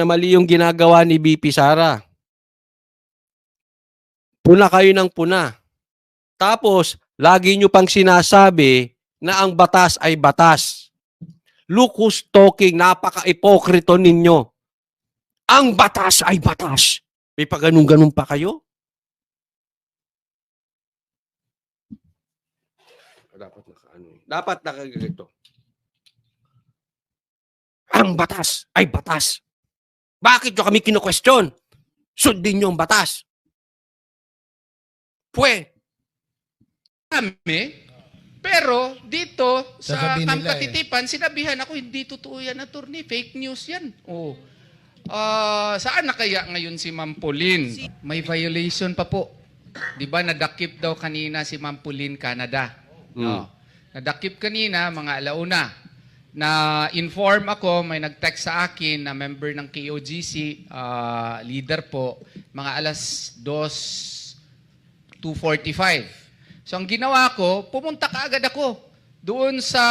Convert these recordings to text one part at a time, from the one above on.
na mali yung ginagawa ni VP Sara. Puna kayo ng puna. Tapos, lagi nyo pang sinasabi na ang batas ay batas. Look who's talking, napaka-ipokrito ninyo. Ang batas ay batas. May pag-ganun-ganun pa kayo? Dapat nakaganito. Ang batas ay batas. Bakit nyo kami kinu-question? Sundin nyo ang batas. Pero dito sa Sasabihin Camp nila Katitipan, sinabihan ako, hindi totoo yan, attorney. Fake news yan. Oh. Saan na kaya ngayon si Ma'am Pauline? May violation pa po. Di ba nadakip daw kanina si Ma'am Pauline Canada? No. Nadakip kanina, mga alauna. Na-inform ako, may nag-text sa akin na member ng KOGC, leader po, mga alas 2:45. So ang ginawa ko, pumunta kaagad ako doon sa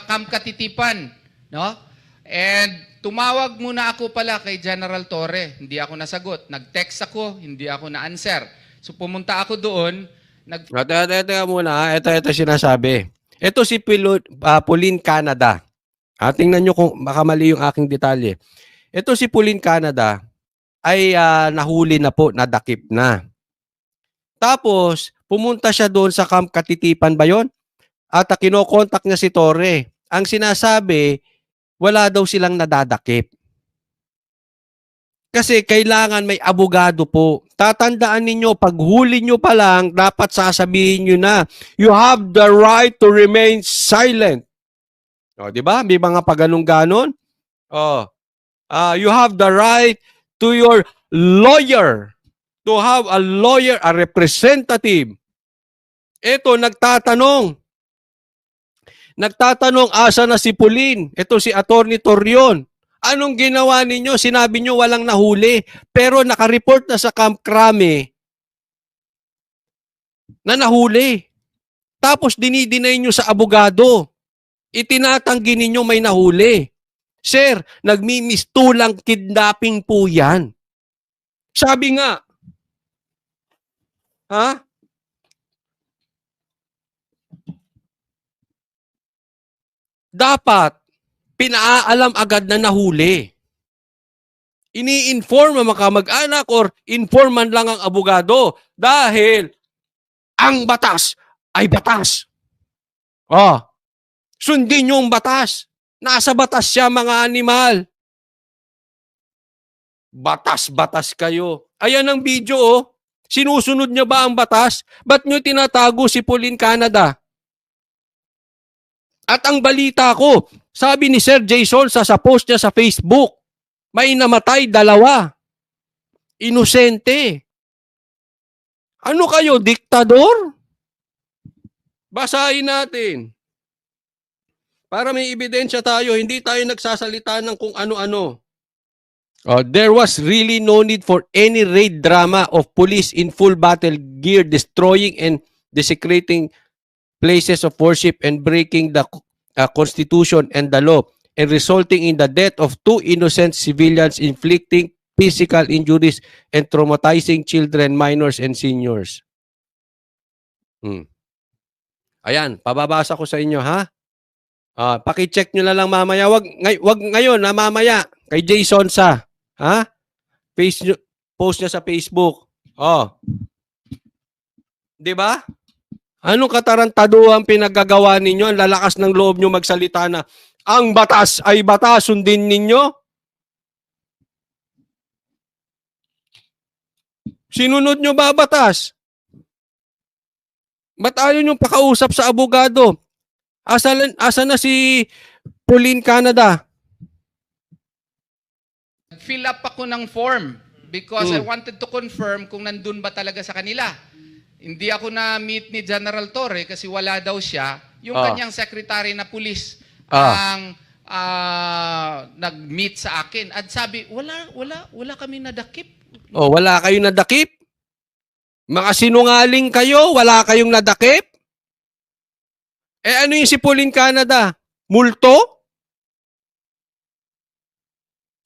Camp Katitipan, no? And tumawag muna ako pala kay General Torre, hindi ako nasagot. Nag-text ako, hindi ako na-answer. So pumunta ako doon, Ito muna, ito sinasabi. Ito si Pauline Canada. Tingnan nyo kung baka mali yung aking detalye. Ito si Pauline Canada ay nahuli na po, nadakip na. Tapos, pumunta siya doon sa Camp Katitipan ba yun? At kinokontak niya si Torre. Ang sinasabi, wala daw silang nadadakip. Kasi kailangan may abogado po. Tatandaan ninyo, pag huli nyo pa lang, dapat sasabihin nyo na, you have the right to remain silent. O, di ba? May mga paganong-ganon. You have the right to your lawyer. To have a lawyer, a representative. Ito, nagtatanong. Asa na si Pauline? Ito si Attorney Torion. Anong ginawa ninyo? Sinabi nyo walang nahuli. Pero nakareport na sa Camp Crame na nahuli. Tapos dinidinay nyo sa abogado. Itinatanggi ninyo may nahuli. Sir, nagmimistulang kidnapping po yan. Sabi nga, dapat pinaalam agad na nahuli. Ini-inform ang mga kamag-anak or informan lang ang abogado dahil ang batas ay batas. Sundin nyo ang batas. Nasa batas siya, mga animal. Batas-batas kayo. Ayan ang video, Sinusunod niya ba ang batas? Ba't nyo tinatago si Pauline Canada? At ang balita ko, sabi ni Sir Jason sa post niya sa Facebook, may namatay 2. Inosente. Ano kayo, diktador? Basahin natin. Para may ebidensya tayo, hindi tayo nagsasalita ng kung ano-ano. There was really no need for any raid drama of police in full battle gear destroying and desecrating places of worship and breaking the Constitution and the law and resulting in the death of 2 innocent civilians, inflicting physical injuries and traumatizing children, minors, and seniors. Ayan, pababasa ko sa inyo, ha? Paki-check nyo na lang mamaya. Wag ngayon, mamaya. Kay Jason sa, post niya sa Facebook. Di ba? Anong katarantaduhan pinaggagawa ninyo? Ang lalakas ng loob nyo magsalita na, ang batas ay batas, sundin ninyo? Sinunod nyo ba batas? Ba't ayaw nyo pakausap sa abogado? Asa na si Pauline Canada? fill up ako ng form because I wanted to confirm kung nandun ba talaga sa kanila. Hindi ako na-meet ni General Torre kasi wala daw siya. Yung kanyang secretary na pulis ang nag-meet sa akin. At sabi, wala kami nadakip. Wala kayong nadakip? Mga sinungaling kayo? Wala kayong nadakip? Ano yung si Pauline Canada? Multo?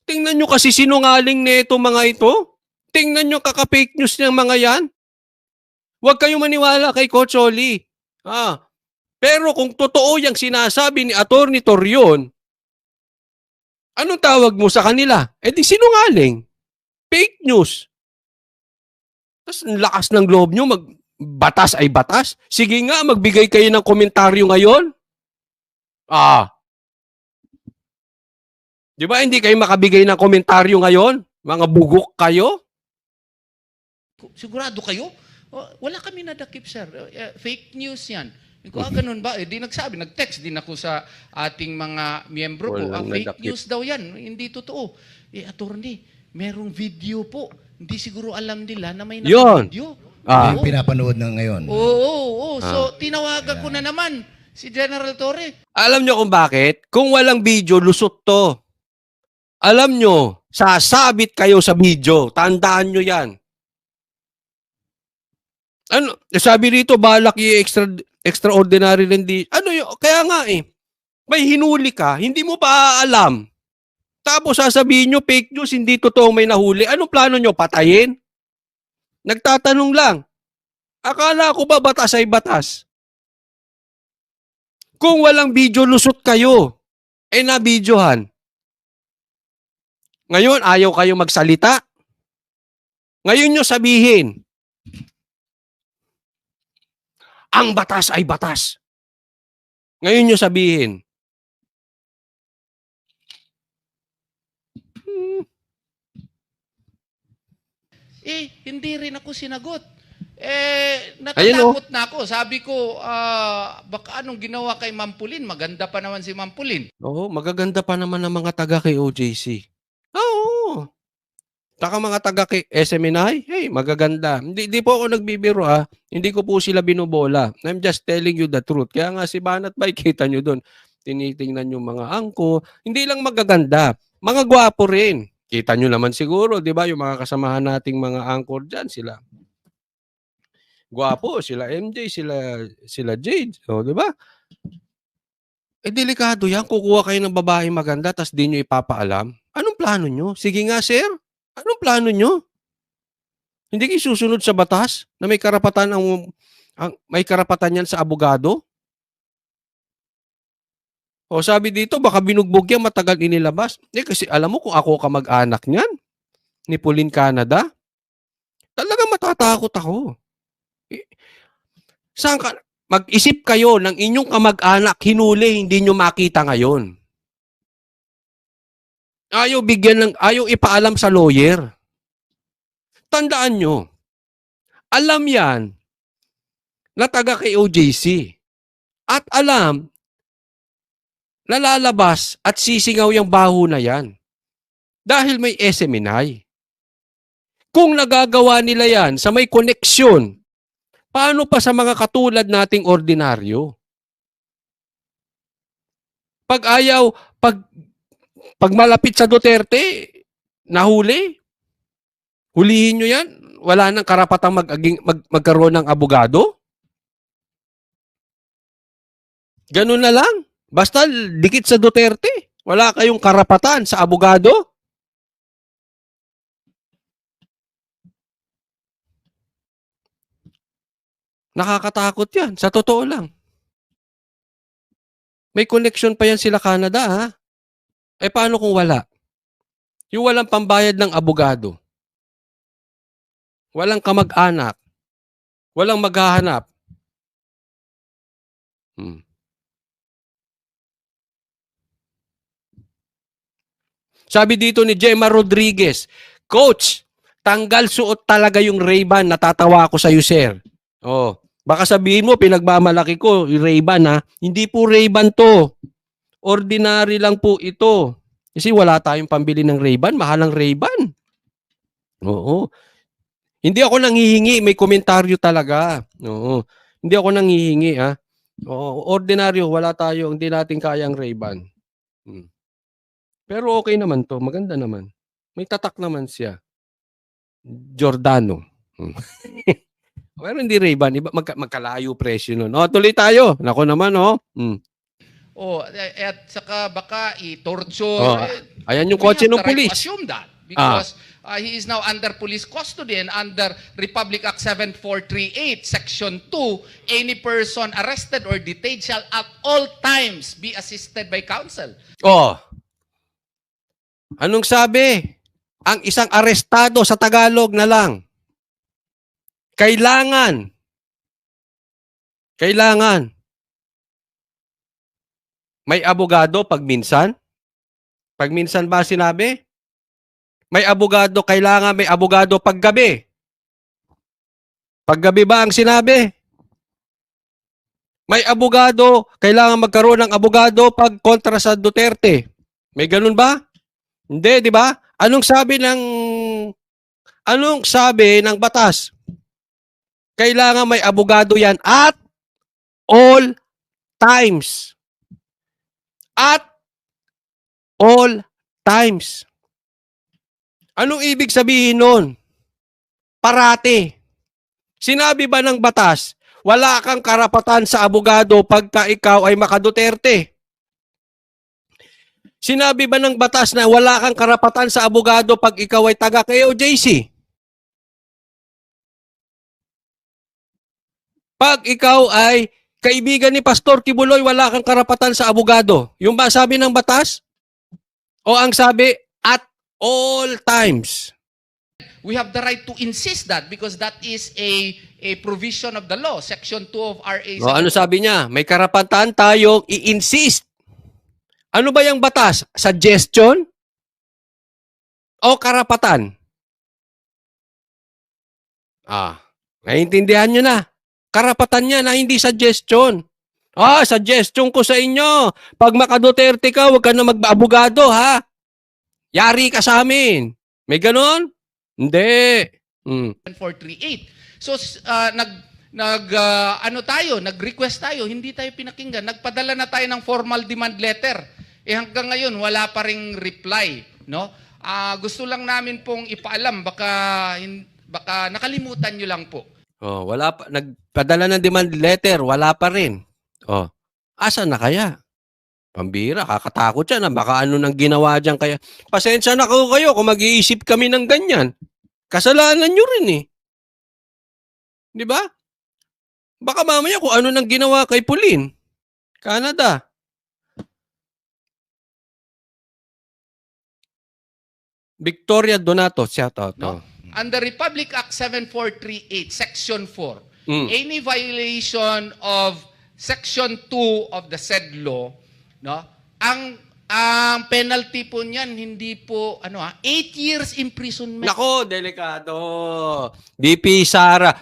Tingnan nyo kasi sinungaling nito mga ito. Tingnan nyo kaka-fake news ng mga yan. Huwag kayong maniwala kay Coach Oli. Pero kung totoo yung sinasabi ni Atty. Torion, anong tawag mo sa kanila? Di sinungaling. Fake news. Tapos lakas ng loob nyo, batas ay batas. Sige nga, magbigay kayo ng komentaryo ngayon. Di ba hindi kayo makabigay ng komentaryo ngayon? Mga bugok kayo? Sigurado kayo? Wala kami nadakip, sir. Fake news yan. Ganun ba? Di nagsabi, nag-text din ako sa ating mga miyembro ko. Fake news daw yan. Hindi totoo. Attorney, merong video po. Hindi siguro alam nila na may naka-video. Pinapanood na ngayon. Oo. So, tinawagan ko na naman si General Torre. Alam nyo kung bakit? Kung walang video, lusot to. Alam nyo, sasabit kayo sa video. Tandaan nyo yan. Ano, sabi rito, balak extraordinary rin di. Ano yun? Kaya nga may hinuli ka, hindi mo pa alam. Tapos sasabihin nyo, fake news, hindi totoong may nahuli. Anong plano nyo? Patayin? Nagtatanong lang. Akala ko ba batas ay batas? Kung walang video, lusot kayo. Na-videohan. Ngayon, ayaw kayo magsalita. Ngayon nyo sabihin, ang batas ay batas. Ngayon nyo sabihin, Hindi rin ako sinagot. Natatakot na ako. Sabi ko, baka anong ginawa kay Ma'am Pauline? Maganda pa naman si Ma'am Pauline. Oo, magaganda pa naman ng mga taga kay OJC. Oo. Taka mga taga kay SMNI, hey, magaganda. Hindi po ako nagbibiro Hindi ko po sila binobola. I'm just telling you the truth. Kaya nga si Banat Bay, kita nyo doon. Tinitingnan yung mga angko. Hindi lang magaganda. Mga gwapo rin. Kita nyo naman siguro, di ba? Yung mga kasamahan nating mga angkor dyan, sila. Gwapo, sila MJ, sila Jade. O, di ba? Delikado yan. Kukuha kayo ng babae maganda tas di nyo ipapaalam. Anong plano nyo? Sige nga, sir. Anong plano nyo? Hindi kayo susunod sa batas na may karapatan may karapatan yan sa abogado? O sabi dito, baka binugbog yan, matagal inilabas. Kasi alam mo kung ako kamag-anak niyan, ni Pauline Canada, talaga matatakot ako. Saan ka? Mag-isip kayo ng inyong kamag-anak, hinuli, hindi nyo makita ngayon. Ayaw ipaalam sa lawyer. Tandaan nyo, alam yan na taga kay OJC. At alam, nalalabas at sisingaw yung baho na yan. Dahil may SMNI. Kung nagagawa nila yan sa may koneksyon, paano pa sa mga katulad nating ordinaryo? Pag malapit sa Duterte, nahuli, hulihin nyo yan, wala nang karapatang magkaroon ng abogado? Ganun na lang. Basta dikit sa Duterte, wala kayong karapatan sa abogado? Nakakatakot yan, sa totoo lang. May connection pa yan sila Canada, paano kung wala? Yung walang pambayad ng abogado. Walang kamag-anak. Walang maghahanap. Sabi dito ni Gemma Rodriguez, Coach, tanggal suot talaga yung Ray-Ban. Natatawa ako sa iyo, sir. Baka sabihin mo, pinagmamalaki ko, yung Ray-Ban Hindi po Ray-Ban to. Ordinary lang po ito. Kasi wala tayong pambili ng Ray-Ban. Mahal ang Ray-Ban. Oo. Hindi ako nanghihingi. May komentaryo talaga. Oo. Hindi ako nanghihingi. Ordinaryo, wala tayo. Hindi natin kaya ang Ray-Ban. Pero okay naman to. Maganda naman. May tatak naman siya. Giordano. Pero hindi Ray-Ban. Magkalayo presyo nun. Tuloy tayo. Nako naman, At saka baka i-torture. Oh, ayan yung kotse ng We have the right pulis. to assume that because he is now under police custody and under Republic Act 7438, Section 2, any person arrested or detained shall at all times be assisted by counsel. Oh. Anong sabi? Ang isang arestado sa Tagalog na lang. Kailangan may abogado pag minsan? Pag minsan ba sinabi? May abogado, kailangan may abogado pag gabi. Pag gabi ba ang sinabi? May abogado, kailangan magkaroon ng abogado pag kontra sa Duterte. May ganun ba? Hindi, di ba? Anong sabi ng batas? Kailangan may abogado yan at all times. At all times. Anong ibig sabihin nun? Parati. Sinabi ba ng batas, wala kang karapatan sa abogado pagka ikaw ay maka-Duterte? Sinabi ba ng batas na wala kang karapatan sa abogado pag ikaw ay taga-KOJC? Pag ikaw ay kaibigan ni Pastor Kibuloy, wala kang karapatan sa abogado. Yung ba sabi ng batas? O ang sabi, at all times. We have the right to insist that because that is a provision of the law, Section 2 of RA. O ano sabi niya? May karapatan tayong i-insist. Ano ba yung batas? Suggestion? O karapatan? Naiintindihan nyo na. Karapatan niya na hindi suggestion. Suggestion ko sa inyo. Pag maka-Duterte ka, huwag ka na mag-abogado, ha? Yari ka sa amin. May ganon? Hindi. 438. So, nag-request tayo, hindi tayo pinakinggan. Nagpadala na tayo ng formal demand letter. Hanggang ngayon, wala pa ring reply. No? Gusto lang namin pong ipaalam, baka nakalimutan nyo lang po. Wala pa. Nagpadala ng demand letter, wala pa rin. Asa na kaya? Pambira, kakatakot yan. Baka ano nang ginawa dyan kaya. Pasensya na kayo kung mag-iisip kami ng ganyan. Kasalanan nyo rin eh. Di ba? Baka mamaya kung ano nang ginawa kay Pauline. Canada. Victoria Donato, shout out. No? Under Republic Act 7438, Section 4, any violation of Section 2 of the said law, no? Ang penalty po niyan hindi po 8 years imprisonment. Nako, delikado. BP Sara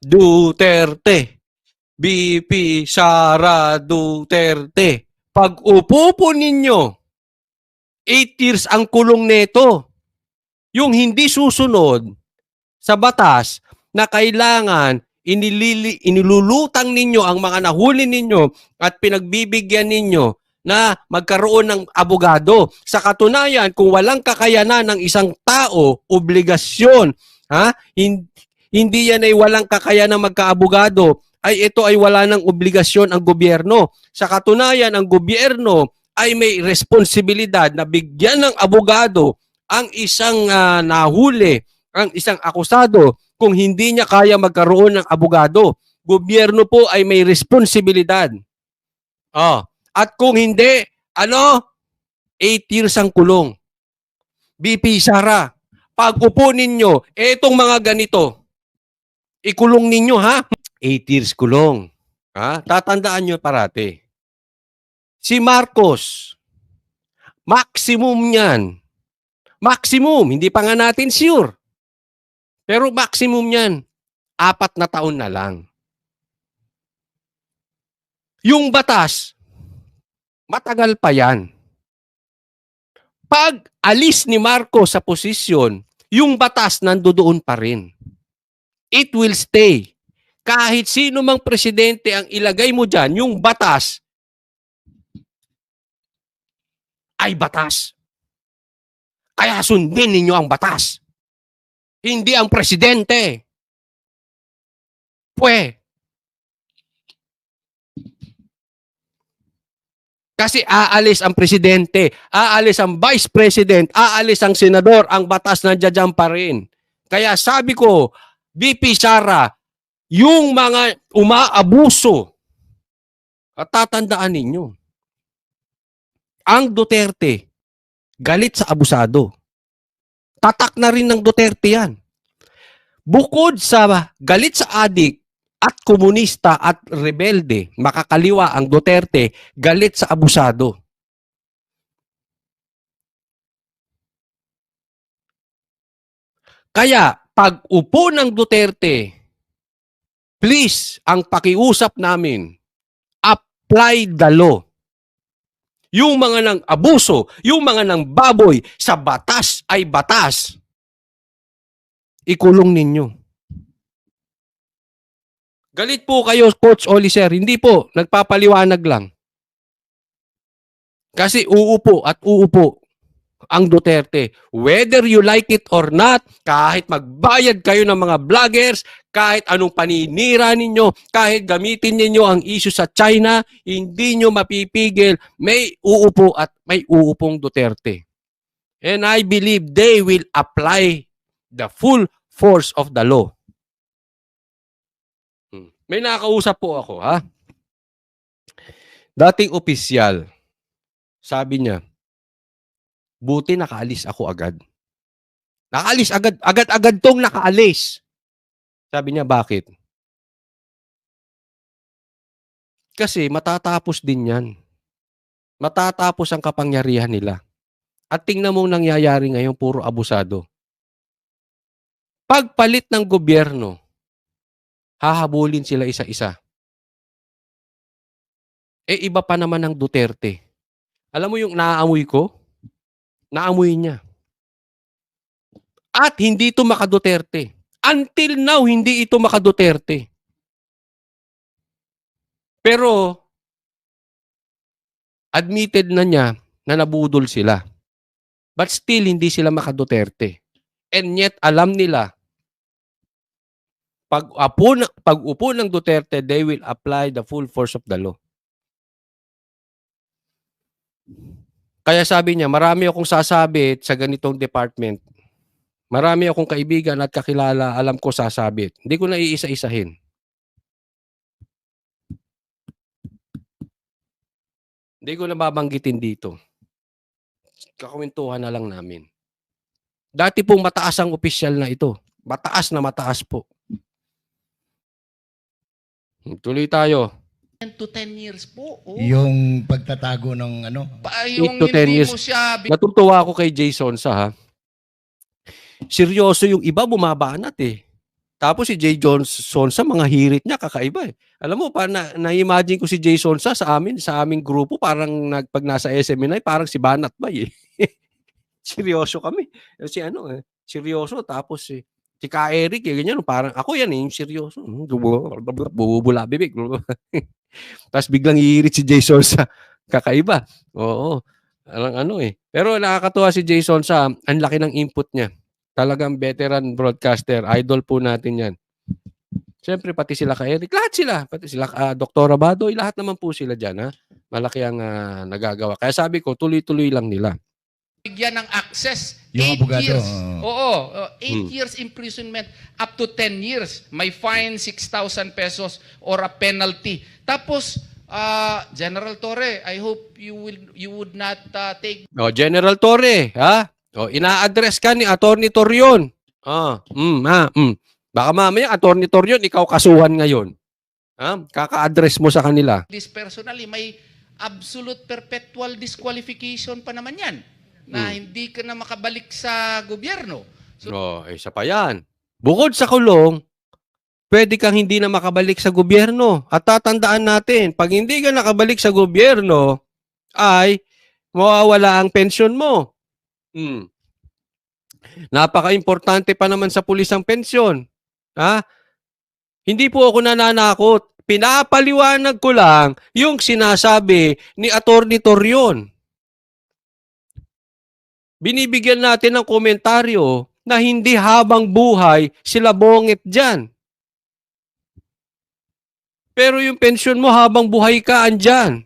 Duterte. BP Sara Duterte. Pag upo po ninyo, 8 years ang kulong neto. Yung hindi susunod sa batas na kailangan inilulutang ninyo ang mga nahuli ninyo at pinagbibigyan ninyo na magkaroon ng abogado. Sa katunayan, kung walang kakayanan ng isang tao, obligasyon, hindi yan ay walang kakayanan magkaabogado, ay ito ay wala ng obligasyon ang gobyerno. Sa katunayan, ang gobyerno ay may responsibilidad na bigyan ng abogado ang isang nahuli, ang isang akusado, kung hindi niya kaya magkaroon ng abogado. Gobyerno po ay may responsibilidad. At kung hindi, 8 years ang kulong. BP Sara, pag upo ninyo, etong mga ganito, ikulong ninyo, 8 years kulong. Tatandaan nyo parati. Si Marcos, maximum yan. Maximum, hindi pa nga natin sure. Pero maximum yan, 4 na taon na lang. Yung batas, matagal pa yan. Pag alis ni Marcos sa posisyon, yung batas nandoon pa rin. It will stay. Kahit sino mang presidente ang ilagay mo dyan, yung batas ay batas. Kaya sundin ninyo ang batas. Hindi ang presidente. Kasi aalis ang presidente, aalis ang vice president, aalis ang senador, ang batas nandiyan pa rin. Kaya sabi ko, VP Sara, yung mga umaabuso, at tatandaan ninyo, ang Duterte, galit sa abusado. Tatak na rin ng Duterte yan. Bukod sa galit sa adik at komunista at rebelde, makakaliwa ang Duterte, galit sa abusado. Kaya, pag upo ng Duterte, please, ang pakiusap namin, apply the law. Yung mga nang abuso, yung mga nang baboy, sa batas ay batas. Ikulong ninyo. Galit po kayo, Coach Oliser. Hindi po, nagpapaliwanag lang. Kasi uupo at uupo ang Duterte. Whether you like it or not, kahit magbayad kayo ng mga vloggers, kahit anong paninira ninyo, kahit gamitin ninyo ang issue sa China, hindi nyo mapipigil, may uupo at may uupong Duterte. And I believe they will apply the full force of the law. May nakausap po ako, ha? Dating opisyal, sabi niya, buti nakaalis ako agad. Nakaalis agad, agad-agad tong nakaalis. Sabi niya, bakit? Kasi matatapos din yan. Matatapos ang kapangyarihan nila. At tingnan mo nangyayari ngayon, puro abusado. Pagpalit ng gobyerno, hahabulin sila isa-isa. Iba pa naman ng Duterte. Alam mo yung naaamoy ko? Naamoy niya. At hindi ito maka-Duterte. Until now, hindi ito maka-Duterte. Pero, admitted na niya na nabudol sila. But still, hindi sila maka-Duterte. And yet, alam nila, pag-upo ng Duterte, they will apply the full force of the law. Kaya sabi niya, marami akong sasabit sa ganitong department. Marami akong kaibigan at kakilala, alam ko sasabit. Hindi ko na iisa-isahin. Hindi ko na babanggitin dito. Kakwentuhan na lang namin. Dati pong mataas ang opisyal na ito. Mataas na mataas po. Tuloy tayo. 10 to 10 years po. Oh. Yung pagtatago ng ano, Yung 8 to 10 hindi years. mo siya Natutuwa ako kay Jason sa ha. Seryoso yung iba, bumabanat eh. Tapos si Jay Johnson sa mga hirit niya, kakaiba eh. Alam mo, na-imagine ko si Jason sa aming grupo, parang pag nasa SMNI, parang si Banat Bay eh. Seryoso kami. Si seryoso. Tapos si Ka Eric, ganyan, parang ako yan eh, yung seryoso. Bubula bibig. Tapos biglang hihirit si Jason sa kakaiba. Oo. Pero nakakatuwa si Jason sa ang laki ng input niya. Talagang veteran broadcaster. Idol po natin yan. Siyempre, pati sila Ka Eric. Lahat sila. Pati sila Dr. Abadoy. Lahat naman po sila dyan. Ha? Malaki ang nagagawa. Kaya sabi ko, tuloy-tuloy lang nila. bigyan ng access. Yung 8 abogado, years. oo. Oo. 8 years imprisonment up to 10 years. May fine 6,000 pesos or a penalty. Tapos, General Torre, I hope you would not take General Torre, ha? Ina-address ka ni Attorney Torion. Baka mamaya Attorney Torion, ikaw kasuhan ngayon. Kaka-address mo sa kanila. this personally. May absolute perpetual disqualification pa naman yan. Na hindi ka na makabalik sa gobyerno. Isa pa yan. Bukod sa kulong, pwede kang hindi na makabalik sa gobyerno. At tatandaan natin, pag hindi ka nakabalik sa gobyerno, ay mawawala ang pensyon mo. Napaka-importante pa naman sa pulis ang pensyon. Hindi po ako nananakot. Pinapaliwanag ko lang yung sinasabi ni Attorney Torion. Binibigyan natin ng komentaryo na hindi habang buhay sila bongit dyan. Pero yung pensyon mo habang buhay ka andyan.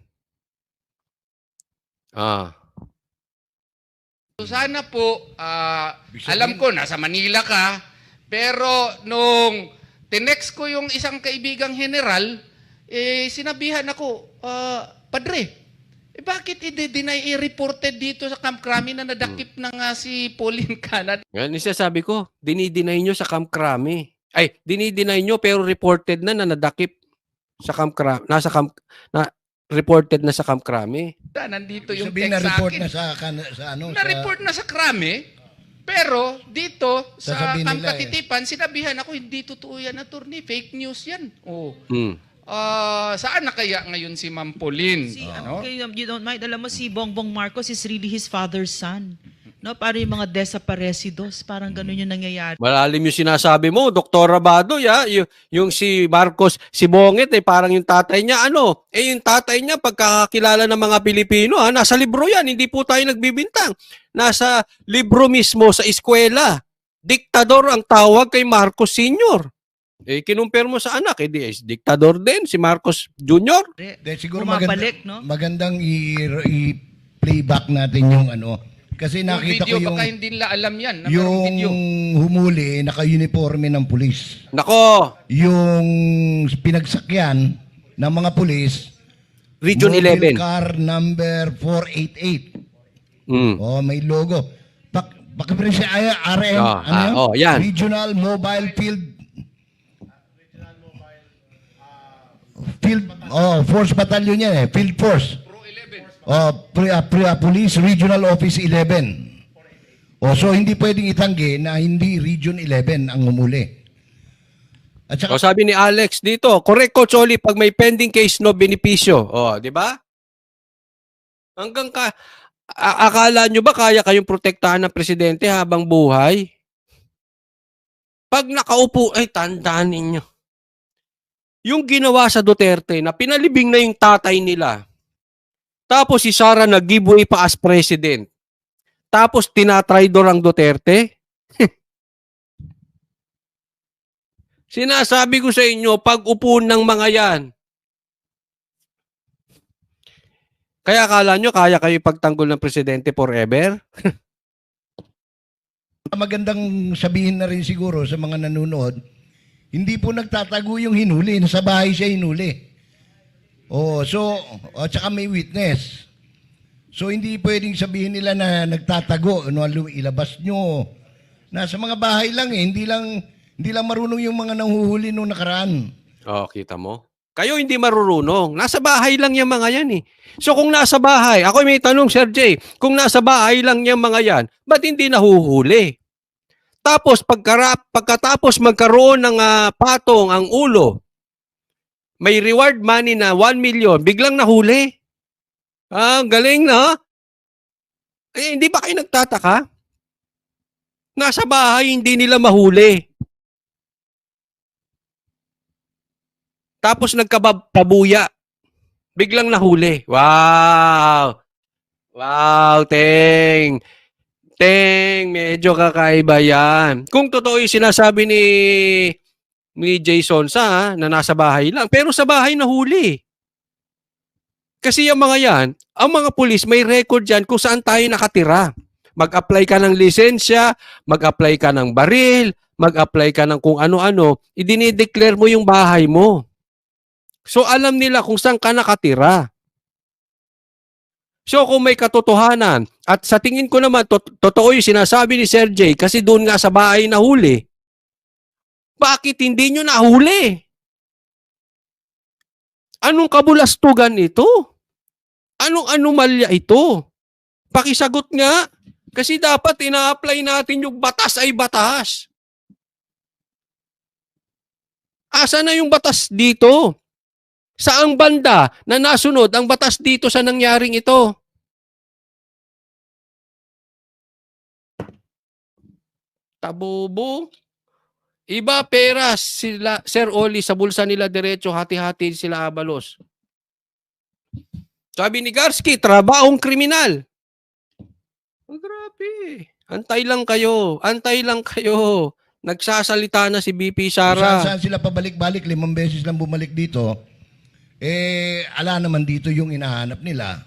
Ah. So sana po, Ibig alam sabihin- ko, nasa Manila ka, pero nung tinext ko yung isang kaibigang general, sinabihan ako, Padre, bakit i-deny i-reported dito sa Camp Crame na nadakip na nga si Pauline Canada? Yan yung sabi ko, dinideny nyo sa Camp Crame. Ay, dinideny nyo pero reported na nadakip sa Camp Crame. Reported na sa Camp Crame. Nandito yung Sabihin text sa na-report akin. na sa ano. Na-report na sa Crame, pero dito sa Sasabihin Camp nila, Katitipan, sinabihan ako, hindi totoo yan, attorney. Fake news yan. Oh. Hmm. Saan na kaya ngayon si Ma'am Pauline? Ano? Okay, you don't mind. Alam mo, si Bongbong Marcos is really his father's son. No, parang yung mga desaparecidos, parang ganun yung nangyayari. Malalim yung sinasabi mo, Dr. Rabado, ya. Yung si Marcos, si Bongit, parang yung tatay niya, ano? Yung tatay niya, pagkakakilala ng mga Pilipino, nasa libro yan, hindi po tayo nagbibintang. Nasa libro mismo sa eskwela. Diktador ang tawag kay Marcos Sr. Kinumpir mo sa anak, diktador din, si Marcos Jr. De, siguro Bumabalik, no? magandang i-playback natin yung ano. Kasi Yung nakita video, ko yung, baka hindi nila alam yan. Na merong yung video. humuli, naka-uniforme ng pulis. Nako, Yung pinagsakyan ng mga pulis, Region mobile 11. car number 488. Mm. Oh, may logo. Pakipresya RM, ano yun? yan. Regional Mobile Force Battalion yan Field Force. Police Regional Office 11. So hindi pwedeng itanggi na hindi Region 11 ang humuli. At saka, Sabi ni Alex dito, correct Coach Oli, pag may pending case, no benepisyo. Di ba? Hanggang akala nyo ba kaya kayong protektahan ng presidente habang buhay? Pag nakaupo, tandaan ninyo. Yung ginawa sa Duterte na pinalibing na yung tatay nila. Tapos si Sara nag-giveaway pa as president. Tapos tinatraidor ang Duterte. Sinasabi ko sa inyo, pag upo ng mga yan, kaya akala nyo, kaya kayo ipagtanggol ng presidente forever? magandang sabihin na rin siguro sa mga nanonood, hindi po nagtatago yung hinuli. Nasa bahay siya hinuli. At saka may witness. So, hindi pwedeng sabihin nila na nagtatago. Ilabas nyo. Nasa mga bahay lang Hindi lang marunong yung mga nanghuhuli nung nakaraan. Kita mo? Kayo hindi marurunong. Nasa bahay lang yung mga yan So kung nasa bahay, ako may tanong, Sir Jay, kung nasa bahay lang yung mga yan, ba't hindi nahuhuli? Tapos pagkatapos magkaroon ng patong ang ulo, may reward money na 1 million, biglang nahuli. Galing na. Hindi ba kayo nagtataka? Nasa bahay, hindi nila mahuli. Tapos nagkapabuya. Biglang nahuli. Wow! Wow, Teng! Teng, medyo kakaiba yan. Kung totoo yung sinasabi ni Jason na nasa bahay lang. Pero sa bahay nahuli. Kasi yung mga yan, ang mga pulis may record yan kung saan tayo nakatira. Mag-apply ka ng lisensya, mag-apply ka ng baril, mag-apply ka ng kung ano-ano, idinideclare mo yung bahay mo. So alam nila kung saan ka nakatira. So kung may katotohanan, at sa tingin ko naman, totoo yung sinasabi ni Sir Jay, kasi doon nga sa bahay nahuli, bakit hindi nyo nahuli? Anong kabulastugan ito? Anong anomalya ito? Pakisagot nga. Kasi dapat ina-apply natin yung batas ay batas. Asa na yung batas dito? Saang banda na nasunod ang batas dito sa nangyaring ito? Tabobo. Iba pera sila, Sir Oli, sa bulsa nila diretso, hati-hati sila abalos. Sabi ni Garski, trabahong kriminal. Grabe. Antay lang kayo. Antay lang kayo. Nagsasalita na si BP Sara. Saan sila pabalik-balik, 5 beses lang bumalik dito. Ala naman dito yung inahanap nila.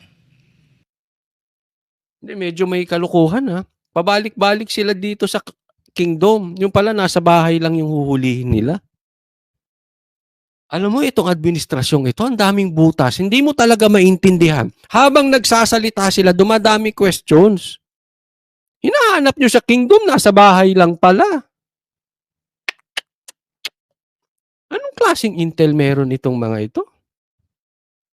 Hindi, medyo may kalukuhan ha. Pabalik-balik sila dito sa kingdom. Yung pala nasa bahay lang yung huhulihin nila. Alam mo, itong administrasyong ito, ang daming butas. Hindi mo talaga maintindihan. Habang nagsasalita sila, dumadami questions. Hinahanap nyo sa kingdom, nasa bahay lang pala. Anong klaseng intel meron itong mga ito?